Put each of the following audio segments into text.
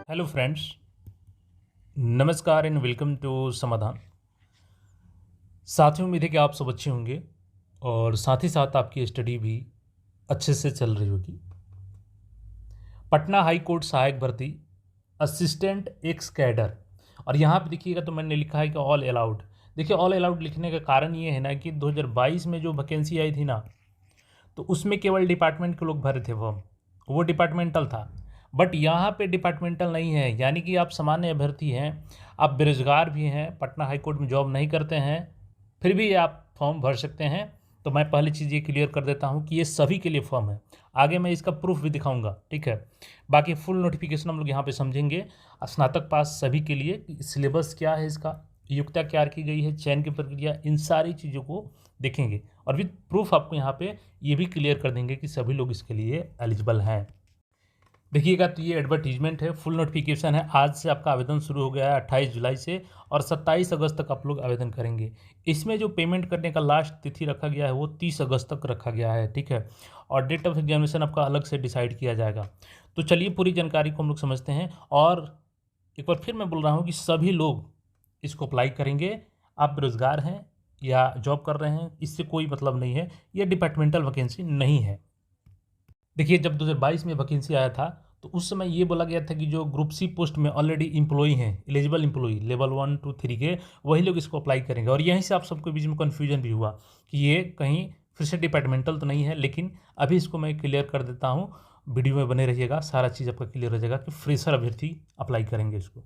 Hello friends, नमस्कार and welcome to समाधान। साथियों, उम्मीद है कि आप सब अच्छे होंगे और साथ ही साथ आपकी स्टडी भी अच्छे से चल रही होगी। पटना हाई कोर्ट सहायक भर्ती असिस्टेंट एक्स कैडर, और यहाँ पे देखिएगा तो मैंने लिखा है कि ऑल अलाउड। देखिए, ऑल अलाउड लिखने का कारण ये है ना कि 2022 में जो वैकेंसी आई थी ना, तो उसमें केवल डिपार्टमेंट के लोग भरे थे फॉर्म, वो डिपार्टमेंटल था। बट यहाँ पे डिपार्टमेंटल नहीं है, यानी कि आप सामान्य अभ्यर्थी हैं, आप बेरोजगार भी हैं, पटना हाई कोर्ट में जॉब नहीं करते हैं, फिर भी आप फॉर्म भर सकते हैं। तो मैं पहली चीज़ ये क्लियर कर देता हूँ कि ये सभी के लिए फॉर्म है। आगे मैं इसका प्रूफ भी दिखाऊंगा, ठीक है। बाकी फुल नोटिफिकेशन हम लोग यहाँ पे समझेंगे। स्नातक पास सभी के लिए सिलेबस क्या है, इसका योग्यता क्या रखी गई है, चयन की प्रक्रिया, इन सारी चीज़ों को देखेंगे और विद प्रूफ आपको यहाँ पे ये भी क्लियर कर देंगे कि सभी लोग इसके लिए एलिजिबल हैं। देखिएगा तो ये एडवर्टीजमेंट है, फुल नोटिफिकेशन है। आज से आपका आवेदन शुरू हो गया है 28 जुलाई से, और 27 अगस्त तक आप लोग आवेदन करेंगे। इसमें जो पेमेंट करने का लास्ट तिथि रखा गया है वो 30 अगस्त तक रखा गया है, ठीक है। और डेट ऑफ एग्जामिनेशन आपका अलग से डिसाइड किया जाएगा। तो चलिए पूरी जानकारी को हम लोग समझते हैं। और एक बार फिर मैं बोल रहा हूँ कि सभी लोग इसको अप्लाई करेंगे। आप बेरोजगार हैं या जॉब कर रहे हैं, इससे कोई मतलब नहीं है, यह डिपार्टमेंटल वैकेंसी नहीं है। देखिए, जब 2022 में वैकेंसी आया था तो उस समय ये बोला गया था कि जो ग्रुप सी पोस्ट में ऑलरेडी इम्प्लॉई हैं, एलिजिबल इम्प्लॉई लेवल 1 2 3 के, वही लोग इसको अप्लाई करेंगे। और यहीं से आप सबके बीच में कन्फ्यूजन भी हुआ कि ये कहीं फिर से डिपार्टमेंटल तो नहीं है। लेकिन अभी इसको मैं क्लियर कर देता हूँ, वीडियो में बने रहिएगा, सारा चीज़ आपका क्लियर हो जाएगा कि फ्रेशर अभ्यर्थी अप्लाई करेंगे इसको।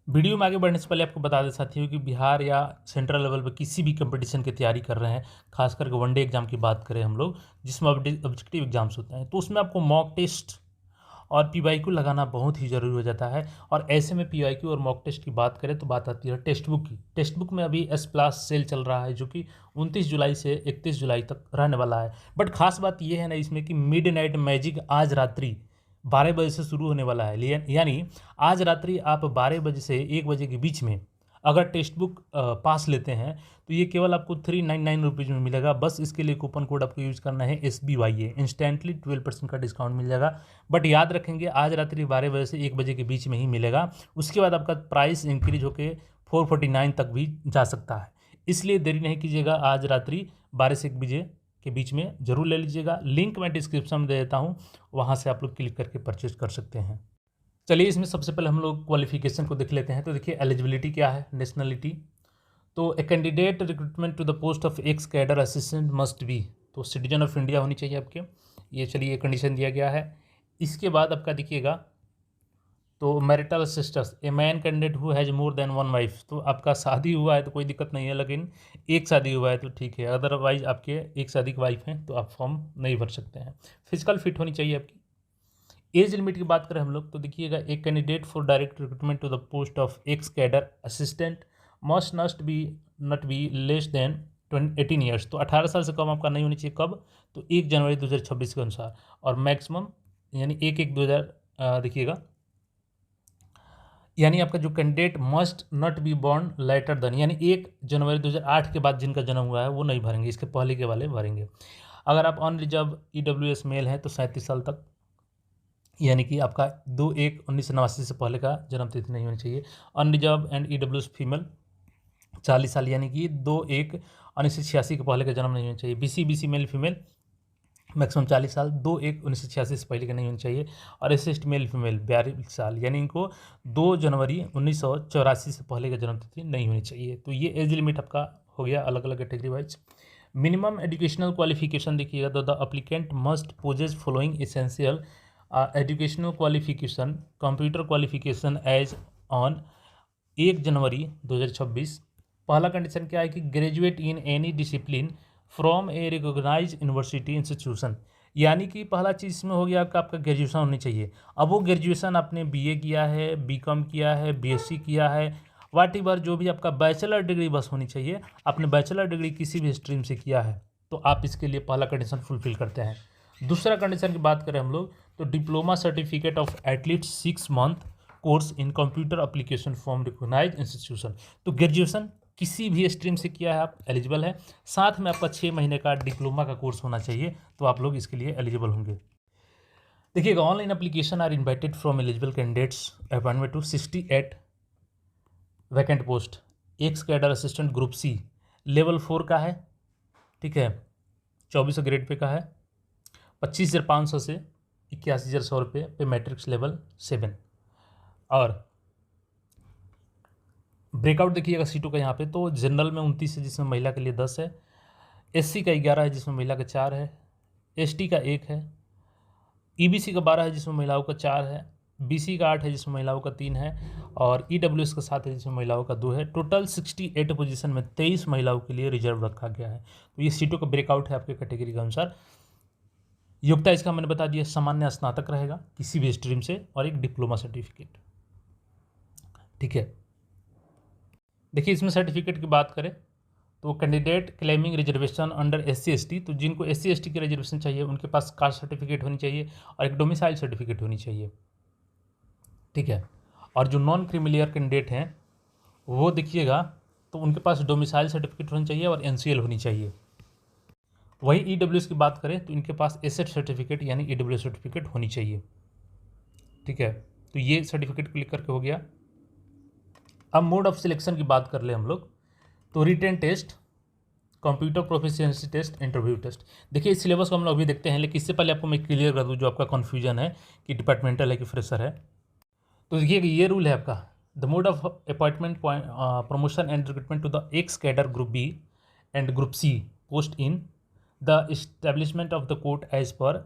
वीडियो में आगे बढ़ने से पहले आपको बता दें साथियों कि बिहार या सेंट्रल लेवल पर किसी भी कंपटीशन की तैयारी कर रहे हैं, खास करके वनडे एग्जाम की बात करें हम लोग, जिसमें ऑब्जेक्टिव एग्जाम्स होते हैं, तो उसमें आपको मॉक टेस्ट और पीवाईक्यू लगाना बहुत ही ज़रूरी हो जाता है। और ऐसे में पीवाईक्यू और मॉक टेस्ट की बात करें तो बात आती है टेक्स्ट बुक की। टेक्स्ट बुक में अभी एस प्लस सेल चल रहा है, जो कि 29 जुलाई से 31 जुलाई तक रहने वाला है। बट खास बात यह है ना इसमें कि मिड नाइट मैजिक आज रात्रि 12 बजे से शुरू होने वाला है। यानी आज रात्रि आप 12 बजे से 1 बजे के बीच में अगर टेक्स्ट बुक पास लेते हैं तो ये केवल आपको 399 रुपीज़ में मिलेगा। बस इसके लिए कूपन कोड आपको यूज़ करना है SBYA, इंस्टेंटली 12% का डिस्काउंट मिल जाएगा। बट याद रखेंगे, आज रात्रि 12 बजे से 1 बजे के बीच में ही मिलेगा। उसके बाद आपका प्राइस इंक्रीज होकर 449 तक भी जा सकता है। इसलिए देरी नहीं कीजिएगा, आज रात्रि 12 से 1 बजे के बीच में ज़रूर ले लीजिएगा। लिंक मैं डिस्क्रिप्शन में दे देता हूँ, वहाँ से आप लोग क्लिक करके परचेज कर सकते हैं। चलिए, इसमें सबसे पहले हम लोग क्वालिफिकेशन को देख लेते हैं। तो देखिए, एलिजिबिलिटी क्या है, नेशनलिटी। तो a candidate recruitment to the post of ex cadre assistant must be, तो सिटीजन ऑफ इंडिया होनी चाहिए आपके, ये चलिए कंडीशन दिया गया है। इसके बाद आपका देखिएगा तो marital status, a man candidate who has more than one wife, तो आपका शादी हुआ है तो कोई दिक्कत नहीं है, लेकिन एक शादी हुआ है तो ठीक है, अदरवाइज आपके एक शादी की वाइफ हैं तो आप फॉर्म नहीं भर सकते हैं। फिजिकल फिट होनी चाहिए आपकी। एज लिमिट की बात करें हम लोग तो देखिएगा, एक candidate for direct recruitment to the post of ex cadre assistant must not be less than 18 years, तो 18 साल से कम आपका नहीं होनी चाहिए। कब? तो 1 जनवरी 2026 के अनुसार। और मैक्सिमम यानी 1/1/2000 देखिएगा, यानी आपका जो candidate must not be born later than, यानी 1 जनवरी 2008 के बाद जिनका जन्म हुआ है वो नहीं भरेंगे, इसके पहले के वाले भरेंगे। अगर आप अनरिजर्व EWS मेल हैं तो 37 साल तक, यानी कि आपका 2/1/1989 से पहले का जन्म तिथि नहीं होनी चाहिए। अनरिजर्व एंड EWS फीमेल 40 साल, यानी कि 2/1/1986 के पहले का जन्म नहीं होना चाहिए। BC मेल फीमेल मैक्सिमम 40 साल, 2/1/1986 से पहले के नहीं होनी चाहिए। और SC मेल फीमेल 42 साल, यानी इनको 2 जनवरी 1984 से पहले का जन्म तिथि नहीं होनी चाहिए। तो ये एज लिमिट आपका हो गया अलग अलग category wise. Minimum educational qualification देखिएगा तो the applicant must possess following essential educational qualification, computer qualification as on 1 January 2026। पहला कंडीशन क्या है कि graduate in any discipline from a recognise university institution, यानी कि पहला चीज़ इसमें हो गया आपका ग्रेजुएशन होनी चाहिए। अब वो ग्रेजुएशन आपने BA किया है, BCom किया है, BSc किया है, वाट एवर जो भी आपका बैचलर डिग्री बस होनी चाहिए। आपने बैचलर डिग्री किसी भी स्ट्रीम से किया है तो आप इसके लिए पहला कंडीशन फुलफिल करते हैं। दूसरा कंडीशन की बात करें हम लोग तो diploma certificate of at least 6 month course in computer application from recognise institution, तो ग्रेजुएशन किसी भी स्ट्रीम से किया है आप एलिजिबल है। साथ में आपका 6 महीने का डिप्लोमा का कोर्स होना चाहिए, तो आप लोग इसके लिए एलिजिबल होंगे। देखिएगा, online application are invited from eligible candidates appointment to 68 vacant post. Ex cadre assistant group C level 4 का है, ठीक है, 2400 ग्रेड पे का है, 25,500 से 81,100 रुपये पे मैट्रिक्स लेवल 7। और ब्रेकआउट देखिएगा सीटों का यहाँ पे, तो जनरल में 29 है जिसमें महिला के लिए 10 है, एससी का 11 है जिसमें महिला का 4 है, एसटी का 1 है, ईबीसी का 12 है जिसमें महिलाओं का 4 है, बीसी का 8 है जिसमें महिलाओं का 3 है, और ईडब्ल्यूएस का 7 है जिसमें महिलाओं का 2 है। टोटल 68 पोजीशन में 23 महिलाओं के लिए रिजर्व रखा गया है। तो ये सीटों का ब्रेकआउट है आपके कैटेगरी के अनुसार। योग्यता इसका मैंने बता दिया, सामान्य स्नातक रहेगा किसी भी स्ट्रीम से और एक डिप्लोमा सर्टिफिकेट, ठीक है। देखिए इसमें सर्टिफिकेट की बात करें तो candidate claiming reservation under SC ST, तो जिनको एससी एसटी की रिजर्वेशन चाहिए उनके पास कास्ट सर्टिफिकेट होनी चाहिए और एक डोमिसाइल सर्टिफिकेट होनी चाहिए, ठीक है। और जो नॉन क्रीमिलियर कैंडिडेट हैं वो देखिएगा तो उनके पास डोमिसाइल सर्टिफिकेट होनी चाहिए और एनसीएल होनी चाहिए। वही ईडब्ल्यूएस की बात करें तो इनके पास एसेट सर्टिफिकेट यानी ईडब्ल्यूएस सर्टिफिकेट होनी चाहिए, ठीक है। तो ये सर्टिफिकेट क्लिक करके हो गया। अब मोड ऑफ सिलेक्शन की बात कर ले हम लोग, तो written test, computer proficiency test, interview test. देखिए इस सिलेबस को हम लोग अभी देखते हैं, लेकिन इससे पहले आपको मैं क्लियर कर दूं जो आपका कन्फ्यूजन है कि डिपार्टमेंटल है कि फ्रेशर है। तो देखिए ये रूल है आपका, the mode of appointment promotion and recruitment to the ex cadre group B and group C post in the establishment of the court as per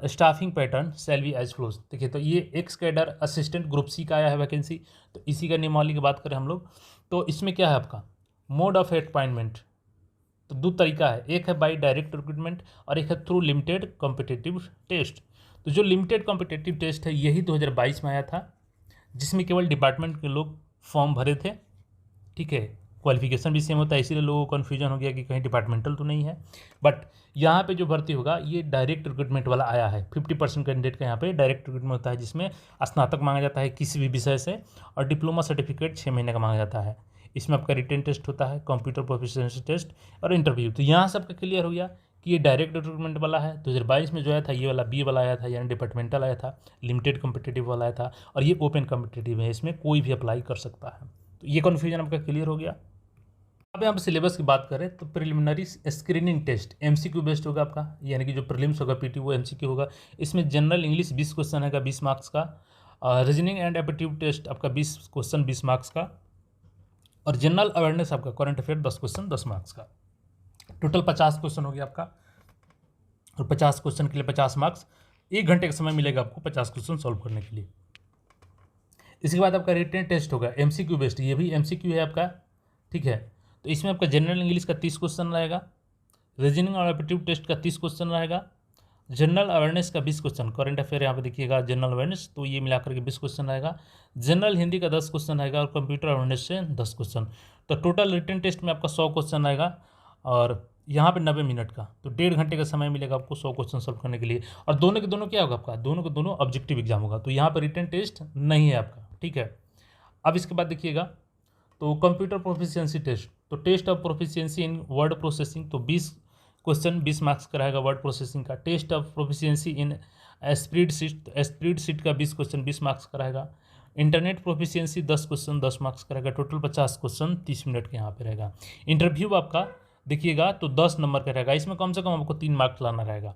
staffing pattern shall be as follows. देखिए तो ये ex cadre assistant group C का आया है vacancy, तो इसी का नियमावली की बात करें हम लोग तो इसमें क्या है आपका मोड ऑफ अपॉइंटमेंट, तो दो तरीका है, एक है बाय डायरेक्ट रिक्रूटमेंट और एक है थ्रू लिमिटेड कॉम्पिटिटिव टेस्ट। तो जो लिमिटेड कॉम्पिटिटिव टेस्ट है यही 2022 में आया था, जिसमें केवल डिपार्टमेंट के लोग फॉर्म भरे थे, ठीक है। क्वालिफिकेशन भी सेम होता है, इसीलिए लोगों को कन्फ्यूजन हो गया कि कहीं डिपार्टमेंटल तो नहीं है। बट यहाँ पे जो भर्ती होगा ये डायरेक्ट रिक्रूटमेंट वाला आया है। 50% कैंडिडेट का यहाँ पे डायरेक्ट रिक्रूटमेंट होता है, जिसमें स्नातक मांगा जाता है किसी भी विषय से और डिप्लोमा सर्टिफिकेट 6 महीने का मांगा जाता है। इसमें आपका रिटन टेस्ट होता है, कंप्यूटर प्रोफिशिएंसी टेस्ट और इंटरव्यू। तो यहाँ सबका क्लियर हो गया कि ये डायरेक्ट रिक्रूटमेंट वाला है। 2022 में जो आया था ये वाला बी वाला आया था, यानी डिपार्टमेंटल आया था, लिमिटेड कॉम्पिटिटिव वाला आया था, और ये ओपन कॉम्पिटिटिव है, इसमें कोई भी अप्लाई कर सकता है। तो ये कन्फ्यूजन आपका क्लियर हो गया। अब यहाँ पर सिलेबस की बात करें तो preliminary screening test MCQ based होगा आपका, यानी कि जो प्रीलिम्स होगा पीटी वो एमसीक्यू होगा। इसमें जनरल इंग्लिश 20 क्वेश्चन है 20 मार्क्स का, रीजनिंग एंड एप्टीट्यूड टेस्ट आपका 20 क्वेश्चन 20 मार्क्स का, और जनरल अवेयरनेस आपका करंट अफेयर 10 क्वेश्चन 10 मार्क्स का। टोटल 50 क्वेश्चन हो गया आपका, और 50 क्वेश्चन के लिए 50 मार्क्स। 1 घंटे का समय मिलेगा आपको 50 क्वेश्चन सॉल्व करने के लिए। इसके बाद आपका रिटन टेस्ट होगा एमसीक्यू बेस्ड, ये भी एमसीक्यू है आपका, ठीक है। तो इसमें आपका जनरल इंग्लिश का 30 क्वेश्चन रहेगा, रीजनिंग और एप्टीट्यूड टेस्ट का 30 क्वेश्चन रहेगा, जनरल अवेयरनेस का 20 क्वेश्चन, करंट अफेयर यहाँ पे देखिएगा जनरल अवेयरनेस, तो ये मिलाकर के 20 क्वेश्चन रहेगा, जनरल हिंदी का 10 क्वेश्चन रहेगा और कंप्यूटर अवेयरनेस से 10 क्वेश्चन। तो टोटल रिटन टेस्ट में आपका 100 क्वेश्चन रहेगा और यहाँ पे 90 मिनट का, तो 1.5 घंटे का समय मिलेगा आपको 100 क्वेश्चन सॉल्व करने के लिए। और दोनों के दोनों क्या होगा आपका, दोनों के दोनों ऑब्जेक्टिव एग्जाम होगा, तो यहाँ पर रिटन टेस्ट नहीं है आपका, ठीक है। अब इसके बाद देखिएगा तो कंप्यूटर प्रोफिशिएंसी टेस्ट, तो test of proficiency in word processing, तो 20 क्वेश्चन 20 मार्क्स का रहेगा वर्ड प्रोसेसिंग का। Test of proficiency in spreadsheet का 20 क्वेश्चन 20 मार्क्स का रहेगा। इंटरनेट प्रोफिशिएंसी 10 क्वेश्चन 10 मार्क्स का रहेगा। टोटल 50 क्वेश्चन 30 मिनट के यहाँ पे रहेगा। इंटरव्यू आपका देखिएगा तो 10 नंबर का रहेगा, इसमें कम से कम आपको 3 मार्क्स लाना रहेगा।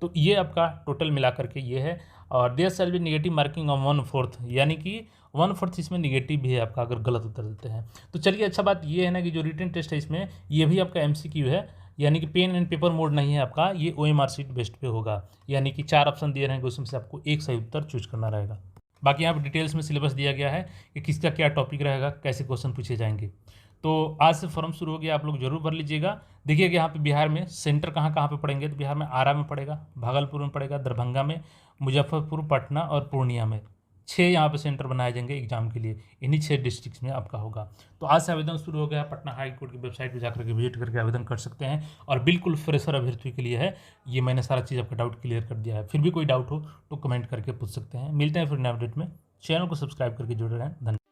तो ये आपका टोटल मिला करके ये है। और there shall be negative marking of 1/4, यानी कि 1/4 इसमें निगेटिव भी है आपका अगर गलत उत्तर देते हैं। तो चलिए अच्छा बात ये है ना कि जो रिटन टेस्ट है इसमें ये भी आपका एमसीक्यू है, यानी कि पेन एंड पेपर मोड नहीं है आपका, ये ओएमआर शीट बेस्ड पे होगा, यानी कि 4 ऑप्शन दिए रहेंगे उसमें से आपको एक सही उत्तर चूज करना रहेगा। बाकी यहाँ पर डिटेल्स में सिलेबस दिया गया है कि किसका क्या टॉपिक रहेगा, कैसे क्वेश्चन पूछे जाएंगे। तो आज से फॉर्म शुरू हो गया, आप लोग जरूर भर लीजिएगा। देखिए कि यहाँ पे बिहार में सेंटर कहाँ कहाँ पे पड़ेंगे, तो बिहार में आरा में पड़ेगा, भागलपुर में पड़ेगा, दरभंगा में, मुजफ्फरपुर, पटना और पूर्णिया में 6 यहाँ पे सेंटर बनाए जाएंगे एग्जाम के लिए। इन्हीं 6 डिस्ट्रिक्ट में आपका होगा। तो आज से आवेदन शुरू हो गया। पटना हाई कोर्ट की वेबसाइट पर जाकर के विजिट करके आवेदन कर सकते हैं, और बिल्कुल फ्रेशर अभ्यर्थियों के लिए है ये। मैंने सारा चीज़ आपका डाउट क्लियर कर दिया है। फिर भी कोई डाउट हो तो कमेंट करके पूछ सकते हैं। मिलते हैं फिर नए अपडेट में। चैनल को सब्सक्राइब करके जुड़े रहें। धन्यवाद।